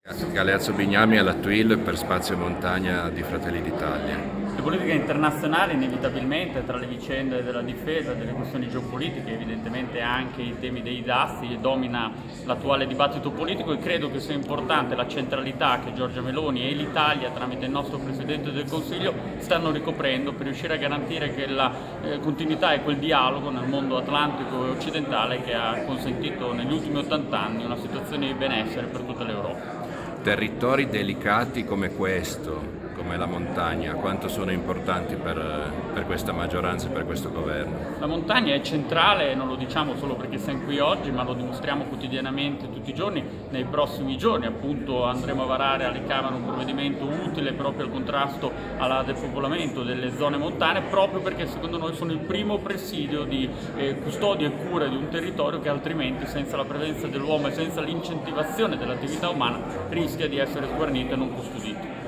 Galeazzo Bignami alla TUIL per Spazio e Montagna di Fratelli d'Italia. Le politiche internazionali inevitabilmente tra le vicende della difesa, delle questioni geopolitiche, evidentemente anche i temi dei dazi domina l'attuale dibattito politico, e credo che sia importante la centralità che Giorgia Meloni e l'Italia tramite il nostro Presidente del Consiglio stanno ricoprendo per riuscire a garantire che la continuità e quel dialogo nel mondo atlantico e occidentale che ha consentito negli ultimi 80 anni una situazione di benessere per tutta l'Europa. Territori delicati come questo, come la montagna, quanto sono importanti per questa maggioranza e per questo governo? La montagna è centrale, non lo diciamo solo perché siamo qui oggi, ma lo dimostriamo quotidianamente tutti i giorni. Nei prossimi giorni appunto andremo a varare alle Camere un provvedimento utile proprio al contrasto al depopolamento delle zone montane, proprio perché secondo noi sono il primo presidio di custodia e cura di un territorio che altrimenti, senza la presenza dell'uomo e senza l'incentivazione dell'attività umana, rischia di essere sguarnito e non custodito.